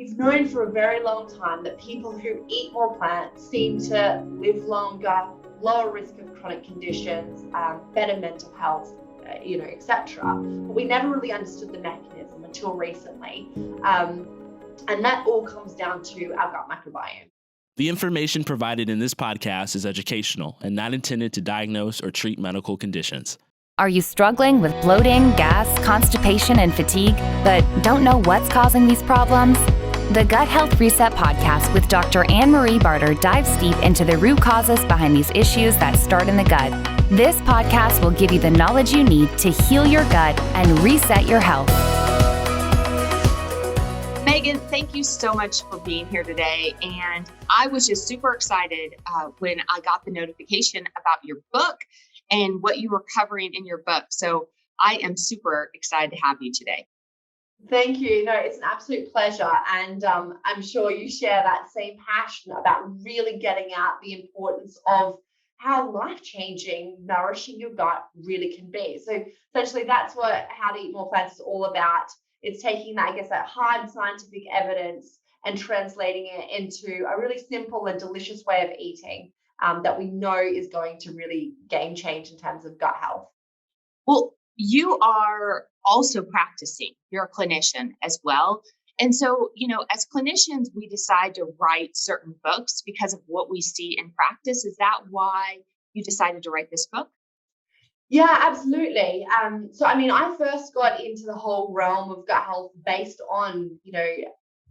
We've known for a very long time that people who eat more plants seem to live longer, lower risk of chronic conditions, better mental health, etc. But we never really understood the mechanism until recently. And that all comes down to our gut microbiome. The information provided in this podcast is educational and not intended to diagnose or treat medical conditions. Are you struggling with bloating, gas, constipation, and fatigue, but don't know what's causing these problems? The Gut Health Reset podcast with Dr. Anne-Marie Barter dives deep into the root causes behind these issues that start in the gut. This podcast will give you the knowledge you need to heal your gut and reset your health. Megan, thank you so much for being here today. And I was just super excited when I got the notification about your book and what you were covering in your book. So I am super excited to have you today. Thank you. No, it's an absolute pleasure. And I'm sure you share that same passion about really getting out the importance of how life-changing nourishing your gut really can be. So essentially that's what How to Eat More Plants is all about. It's taking that, that hard scientific evidence and translating it into a really simple and delicious way of eating that we know is going to really game change in terms of gut health. Well, you are also practicing. You're a clinician as well. And so, as clinicians, we decide to write certain books because of what we see in practice. Is that why you decided to write this book? Yeah, absolutely. I first got into the whole realm of gut health based on,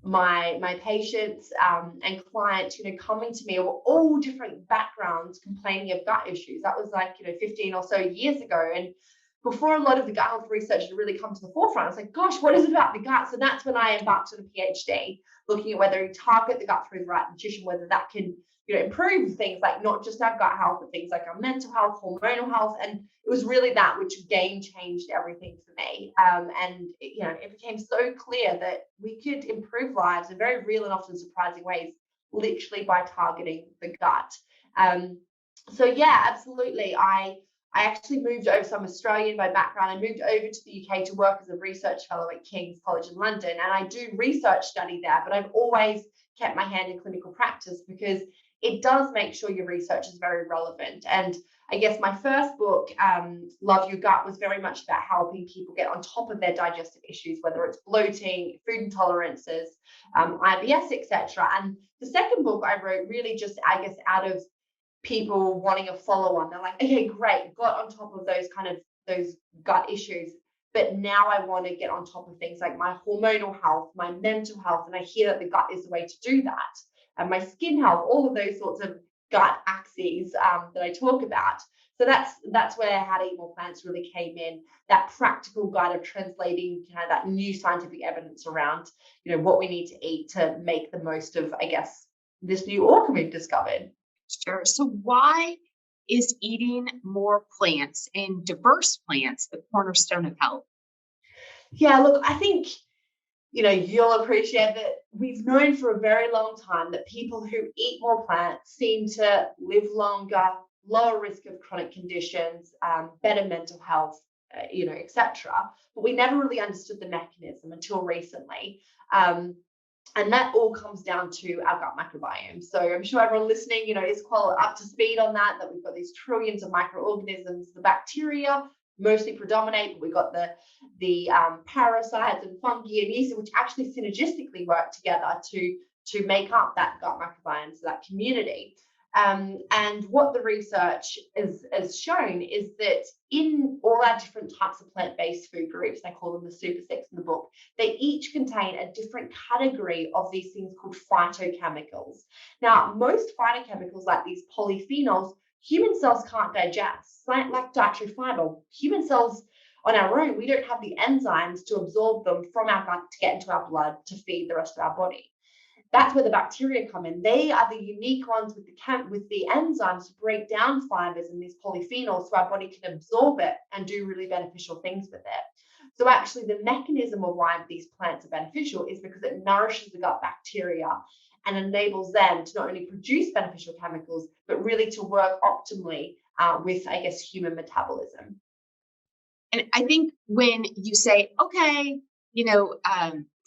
my patients and clients, coming to me of all different backgrounds complaining of gut issues. That was 15 or so years ago. And before a lot of the gut health research had really come to the forefront, I was like, gosh, what is it about the gut? So that's when I embarked on a PhD, looking at whether we target the gut through the right nutrition, whether that can improve things like not just our gut health, but things like our mental health, hormonal health. And it was really that which game changed everything for me. It became so clear that we could improve lives in very real and often surprising ways, literally by targeting the gut. Absolutely. I actually moved over, so I'm Australian by background. I moved over to the UK to work as a research fellow at King's College in London. And I do research study there, but I've always kept my hand in clinical practice because it does make sure your research is very relevant. And I guess my first book, Love Your Gut, was very much about helping people get on top of their digestive issues, whether it's bloating, food intolerances, IBS, etc. And the second book I wrote really just, out of people wanting a follow-on. They're like, okay, great, got on top of those gut issues, but now I want to get on top of things like my hormonal health, my mental health, and I hear that the gut is the way to do that. And my skin health, all of those sorts of gut axes that I talk about. So that's where How to Eat More Plants really came in, that practical guide of translating that new scientific evidence around, what we need to eat to make the most of, this new organ we've discovered. Sure. So why is eating more plants and diverse plants the cornerstone of health? Yeah, look, I think you'll appreciate that we've known for a very long time that people who eat more plants seem to live longer, lower risk of chronic conditions, better mental health, etc. But we never really understood the mechanism until recently. And that all comes down to our gut microbiome. So I'm sure everyone listening, is quite up to speed on that we've got these trillions of microorganisms. The bacteria mostly predominate, but we've got the parasites and fungi and yeast, which actually synergistically work together to make up that gut microbiome, so that community. And what the research has shown is that in all our different types of plant-based food groups, they call them the Super Six in the book, they each contain a different category of these things called phytochemicals. Now, most phytochemicals, like these polyphenols, human cells can't digest. Like dietary fiber, human cells on our own, we don't have the enzymes to absorb them from our gut to get into our blood to feed the rest of our body. That's where the bacteria come in. They are the unique ones with the enzymes to break down fibers and these polyphenols so our body can absorb it and do really beneficial things with it. So actually the mechanism of why these plants are beneficial is because it nourishes the gut bacteria and enables them to not only produce beneficial chemicals, but really to work optimally with, human metabolism. And I think when you say, okay,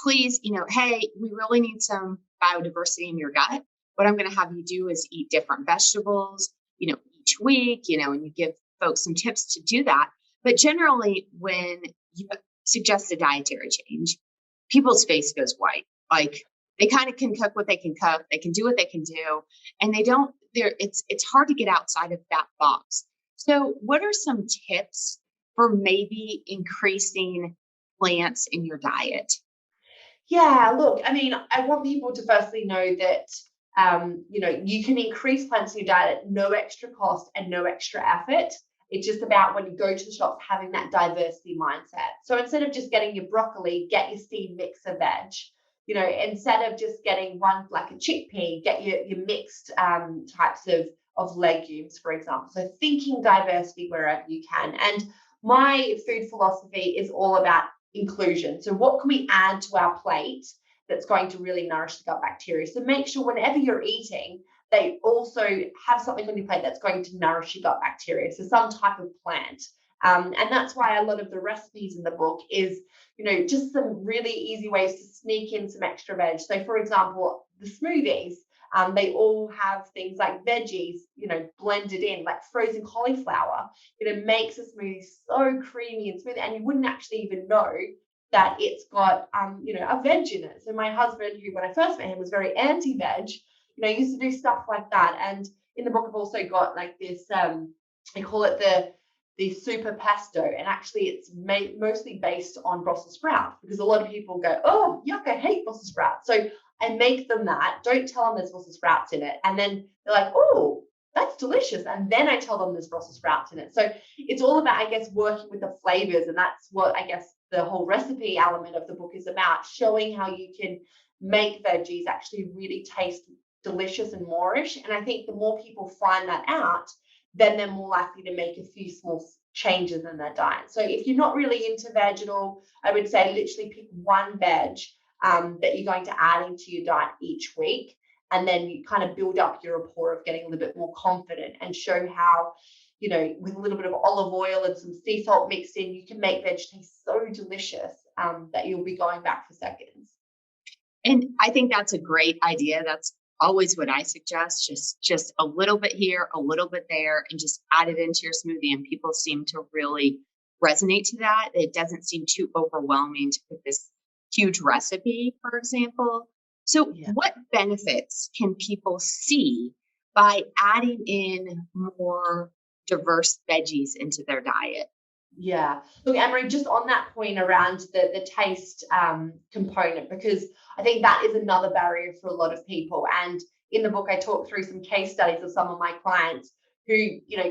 please, hey, we really need some biodiversity in your gut. What I'm going to have you do is eat different vegetables, each week, and you give folks some tips to do that. But generally, when you suggest a dietary change, people's face goes white. Like they kind of can cook what they can cook, they can do what they can do, and it's hard to get outside of that box. So what are some tips for maybe increasing plants in your diet? Yeah, look, I mean, I want people to firstly know that, you can increase plants in your diet at no extra cost and no extra effort. It's just about when you go to the shops, having that diversity mindset. So instead of just getting your broccoli, get your seed mix of veg. Instead of just getting one like a chickpea, get your mixed types of legumes, for example. So thinking diversity wherever you can. And my food philosophy is all about inclusion. So what can we add to our plate that's going to really nourish the gut bacteria? So make sure whenever you're eating, they also have something on your plate that's going to nourish your gut bacteria. So some type of plant. And that's why a lot of the recipes in the book is, just some really easy ways to sneak in some extra veg. So for example, the smoothies, they all have things like veggies, blended in, like frozen cauliflower, makes a smoothie so creamy and smooth. And you wouldn't actually even know that it's got, a veg in it. So my husband, who when I first met him was very anti-veg, used to do stuff like that. And in the book, I've also got like this, I call it the super pesto, and actually it's mostly based on Brussels sprouts, because a lot of people go, oh, yuck, I hate Brussels sprouts. So I make them that, don't tell them there's Brussels sprouts in it. And then they're like, oh, that's delicious. And then I tell them there's Brussels sprouts in it. So it's all about, I guess, working with the flavors. And that's what I guess the whole recipe element of the book is about, showing how you can make veggies actually really taste delicious and moreish. And I think the more people find that out, then they're more likely to make a few small changes in their diet. So if you're not really into veg at all, I would say literally pick one veg that you're going to add into your diet each week. And then you kind of build up your rapport of getting a little bit more confident, and show how, with a little bit of olive oil and some sea salt mixed in, you can make veg taste so delicious that you'll be going back for seconds. And I think that's a great idea. That's always what I suggest. Just a little bit here, a little bit there, and just add it into your smoothie. And people seem to really resonate to that. It doesn't seem too overwhelming to put this huge recipe, for example. So what benefits can people see by adding in more diverse veggies into their diet? Yeah. Look, Anne-Marie, just on that point around the taste component, because I think that is another barrier for a lot of people. And in the book, I talk through some case studies of some of my clients who,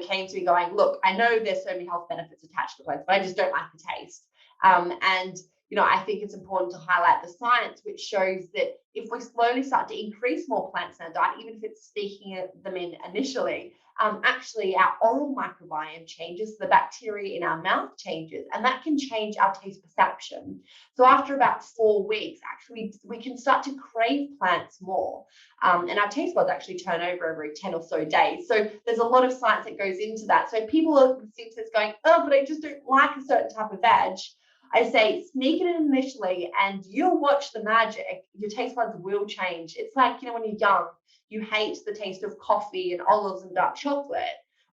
came to me going, look, I know there's so many health benefits attached to plants, but I just don't like the taste. And I think it's important to highlight the science, which shows that if we slowly start to increase more plants in our diet, even if it's sneaking them in initially, actually our oral microbiome changes, the bacteria in our mouth changes, and that can change our taste perception. So after about 4 weeks, actually, we can start to crave plants more. And our taste buds actually turn over every 10 or so days. So there's a lot of science that goes into that. So people are going, oh, but I just don't like a certain type of veg. I say sneak it in initially and you'll watch the magic. Your taste buds will change. It's like, when you're young, you hate the taste of coffee and olives and dark chocolate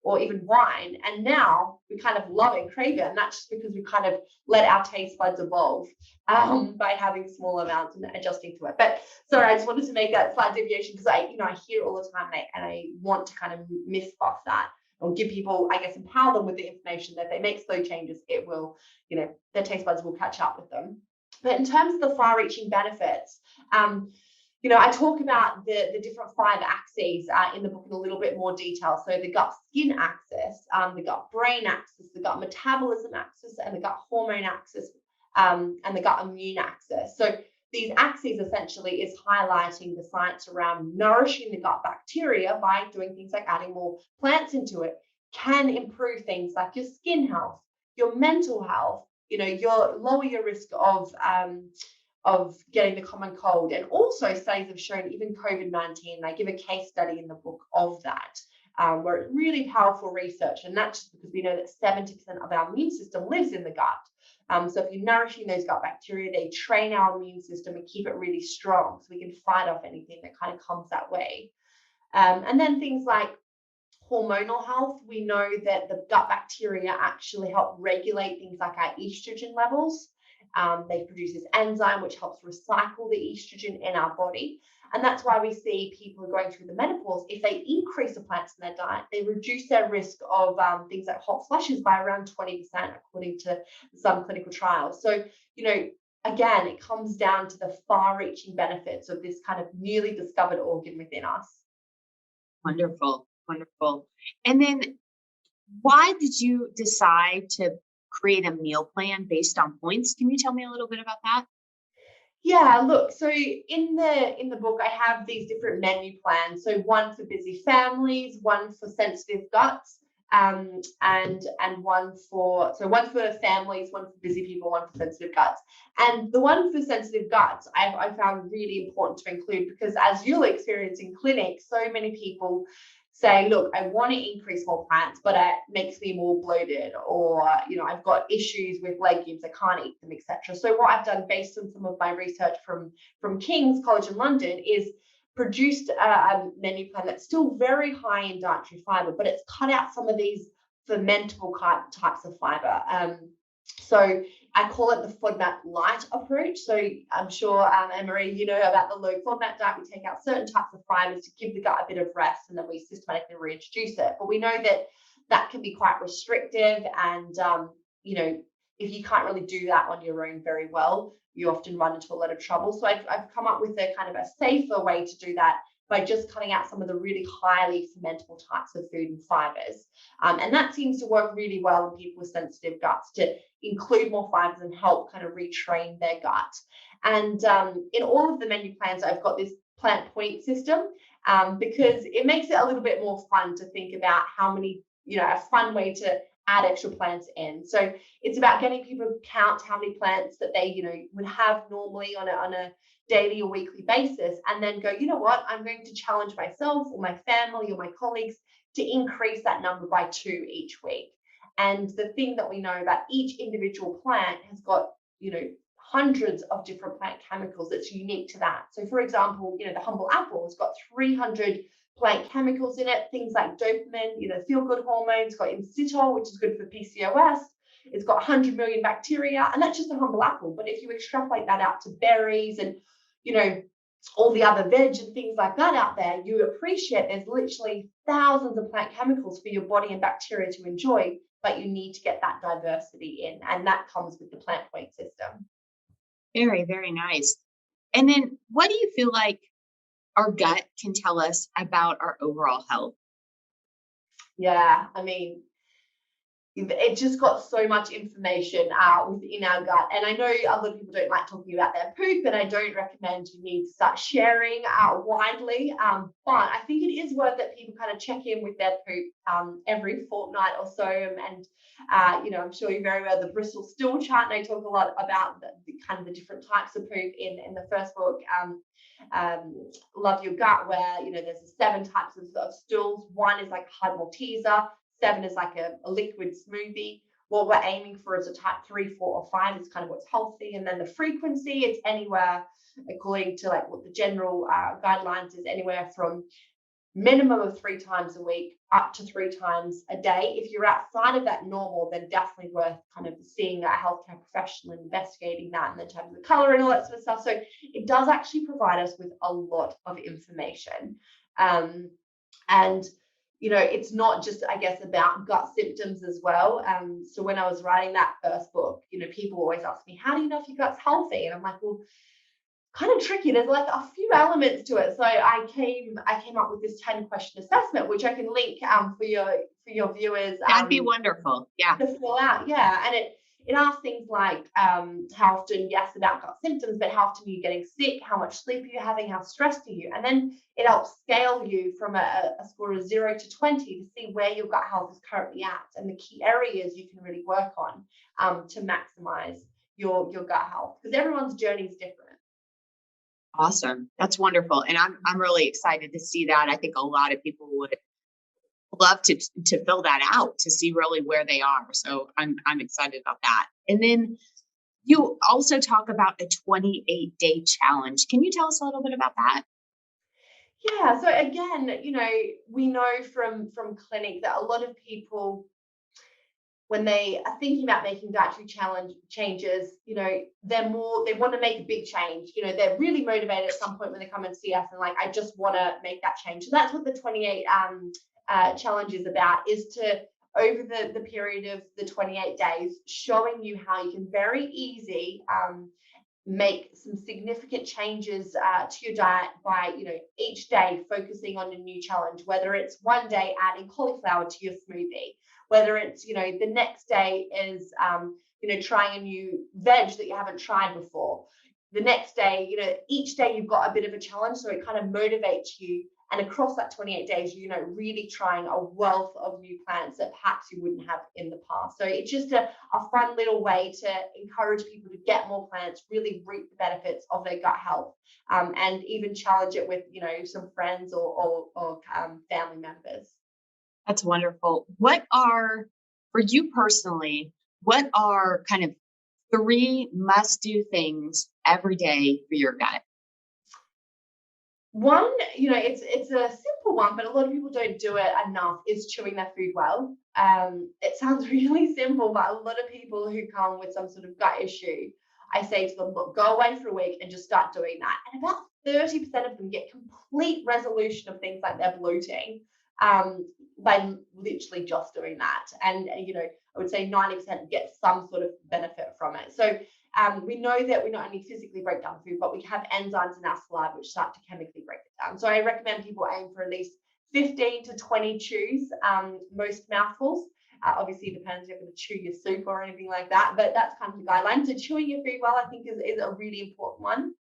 or even wine. And now we kind of love it and crave it. And that's just because we kind of let our taste buds evolve by having small amounts and adjusting to it. But sorry, I just wanted to make that slight deviation because I hear it all the time and I want to kind of myth-bust that. Or give people, I guess, empower them with the information that if they make slow changes, it will, their taste buds will catch up with them. But in terms of the far-reaching benefits, I talk about the different 5 axes in the book in a little bit more detail. So the gut-skin axis, the gut-brain axis, the gut metabolism axis, and the gut hormone axis, and the gut immune axis. So these axes essentially is highlighting the science around nourishing the gut bacteria by doing things like adding more plants into it can improve things like your skin health, your mental health, your lower your risk of getting the common cold. And also studies have shown even COVID-19, and I give a case study in the book of that, where it's really powerful research. And that's just because we know that 70% of our immune system lives in the gut. So if you're nourishing those gut bacteria, they train our immune system and keep it really strong so we can fight off anything that kind of comes that way. And then things like hormonal health, we know that the gut bacteria actually help regulate things like our estrogen levels. They produce this enzyme which helps recycle the estrogen in our body. And that's why we see people going through the menopause, if they increase the plants in their diet, they reduce their risk of things like hot flushes by around 20%, according to some clinical trials. So, again, it comes down to the far-reaching benefits of this kind of newly discovered organ within us. Wonderful. Wonderful. And then why did you decide to create a meal plan based on points? Can you tell me a little bit about that? Yeah, look, so in the book, I have these different menu plans. So one for busy families, one for sensitive guts, and one for families, one for busy people, one for sensitive guts. And the one for sensitive guts, I found really important to include because as you'll experience in clinic, so many people say, look, I want to increase more plants, but it makes me more bloated, or I've got issues with legumes, I can't eat them, etc. So what I've done based on some of my research from King's College in London is produced a menu plan that's still very high in dietary fiber, but it's cut out some of these fermentable types of fiber. So I call it the FODMAP light approach. So I'm sure, Anne-Marie, you know about the low FODMAP diet. We take out certain types of fibers to give the gut a bit of rest, and then we systematically reintroduce it. But we know that can be quite restrictive, and if you can't really do that on your own very well, you often run into a lot of trouble. So I've come up with a kind of a safer way to do that by just cutting out some of the really highly fermentable types of food and fibers. And that seems to work really well in people with sensitive guts, to include more fibers and help kind of retrain their gut. And in all of the menu plans, I've got this plant point system because it makes it a little bit more fun to think about how many, a fun way to add extra plants in. So it's about getting people to count how many plants that they, would have normally on a daily or weekly basis, and then go, you know what, I'm going to challenge myself or my family or my colleagues to increase that number by 2 each week. And the thing that we know about each individual plant has got, hundreds of different plant chemicals that's unique to that. So for example, the humble apple has got 300 plant chemicals in it, things like dopamine, feel-good hormones, got inositol, which is good for PCOS. It's got 100 million bacteria, and that's just a humble apple. But if you extrapolate that out to berries and, all the other veg and things like that out there, you appreciate there's literally thousands of plant chemicals for your body and bacteria to enjoy, but you need to get that diversity in. And that comes with the plant point system. Very, very nice. And then what do you feel like our gut can tell us about our overall health? Yeah, I mean, it just got so much information within our gut. And I know other people don't like talking about their poop, and I don't recommend you need to start sharing widely. But I think it is worth that people kind of check in with their poop every fortnight or so. And I'm sure you're very aware of the Bristol stool chart, and I talk a lot about the kind of the different types of poop in the first book, Love Your Gut, where there's 7 types of stools. 1 is like hard Malteser. 7 is like a liquid smoothie. What we're aiming for is a type 3, 4, or 5 is kind of what's healthy. And then the frequency, it's anywhere, according to like what the general guidelines is, anywhere from minimum of 3 times a week up to 3 times a day. If you're outside of that normal, then definitely worth kind of seeing a healthcare professional and investigating that, and in terms of the color and all that sort of stuff. So it does actually provide us with a lot of information. And it's not just, I guess, about gut symptoms as well. So when I was writing that first book, people always ask me, how do you know if your gut's healthy? And I'm like, well, kind of tricky. There's like a few elements to it. So I came up with this 10-question assessment, which I can link for your viewers. That'd be wonderful. Yeah. To fill out. Yeah. And it asks things like how often, yes, about gut symptoms, but how often are you getting sick? How much sleep are you having? How stressed are you? And then it helps scale you from a score of 0 to 20 to see where your gut health is currently at and the key areas you can really work on to maximize your gut health, because everyone's journey is different. Awesome. That's wonderful. And I'm really excited to see that. I think a lot of people would love to fill that out to see really where they are. So I'm excited about that. And then You also talk about a 28-day challenge. Can you tell us a little bit about that? Yeah. So again, we know from clinic that a lot of people, when they are thinking about making dietary challenge changes, they want to make a big change. They're really motivated at some point when they come and see us and like, I just want to make that change. So that's what the 28 challenge is about, is to, over the period of the 28 days, showing you how you can very easy make some significant changes to your diet by, each day focusing on a new challenge, whether it's one day adding cauliflower to your smoothie, whether it's, the next day is, trying a new veg that you haven't tried before. The next day, each day you've got a bit of a challenge. So it kind of motivates you. And across that 28 days, really trying a wealth of new plants that perhaps you wouldn't have in the past. So it's just a fun little way to encourage people to get more plants, really reap the benefits of their gut health, and even challenge it with, some friends or family members. That's wonderful. For you personally, what are kind of 3 must-do things every day for your gut? One, it's a simple one, but a lot of people don't do it enough, is chewing their food well. It sounds really simple, but a lot of people who come with some sort of gut issue, I say to them, look, go away for a week and just start doing that. And about 30% of them get complete resolution of things like their bloating by literally just doing that. And, I would say 90% get some sort of benefit from it. So we know that we not only physically break down food, but we have enzymes in our saliva which start to chemically break it down. So I recommend people aim for at least 15 to 20 chews, most mouthfuls. Obviously, it depends if you're going to chew your soup or anything like that, but that's kind of the guideline. So chewing your food well, I think, is a really important one.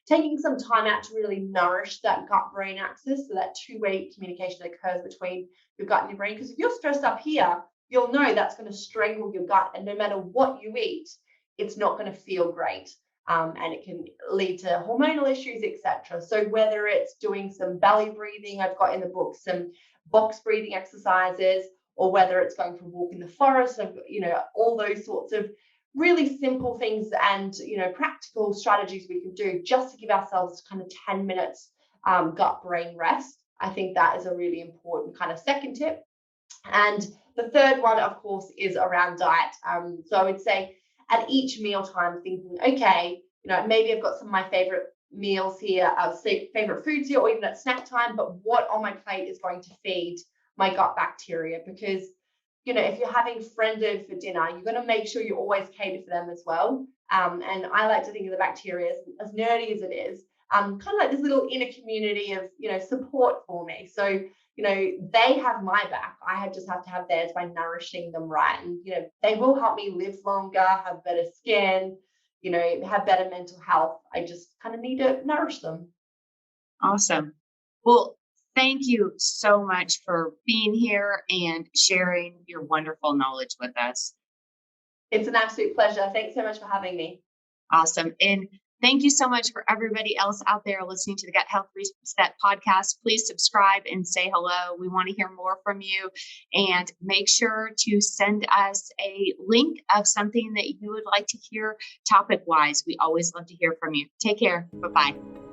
Taking some time out to really nourish that gut-brain axis, so that two-way communication occurs between your gut and your brain. Because if you're stressed up here, you'll know that's going to strangle your gut, and no matter what you eat, it's not going to feel great. And it can lead to hormonal issues, etc. So whether it's doing some belly breathing, I've got in the book some box breathing exercises, or whether it's going for a walk in the forest, all those sorts of really simple things and, practical strategies we can do just to give ourselves kind of 10 minutes gut brain rest. I think that is a really important kind of second tip. And the third one, of course, is around diet. So I would say at each mealtime, thinking, okay, maybe I've got some of my favorite meals here, favorite foods here, or even at snack time, but what on my plate is going to feed my gut bacteria? Because, if you're having friendo for dinner, you're going to make sure you always cater for them as well. And I like to think of the bacteria as nerdy as it is, kind of like this little inner community of, support for me. So, they have my back. I just have to have theirs by nourishing them right. And, they will help me live longer, have better skin, have better mental health. I just kind of need to nourish them. Awesome. Well, thank you so much for being here and sharing your wonderful knowledge with us. It's an absolute pleasure. Thanks so much for having me. Awesome. And thank you so much for everybody else out there listening to the Gut Health Reset podcast. Please subscribe and say hello. We want to hear more from you, and make sure to send us a link of something that you would like to hear topic wise. We always love to hear from you. Take care. Bye-bye.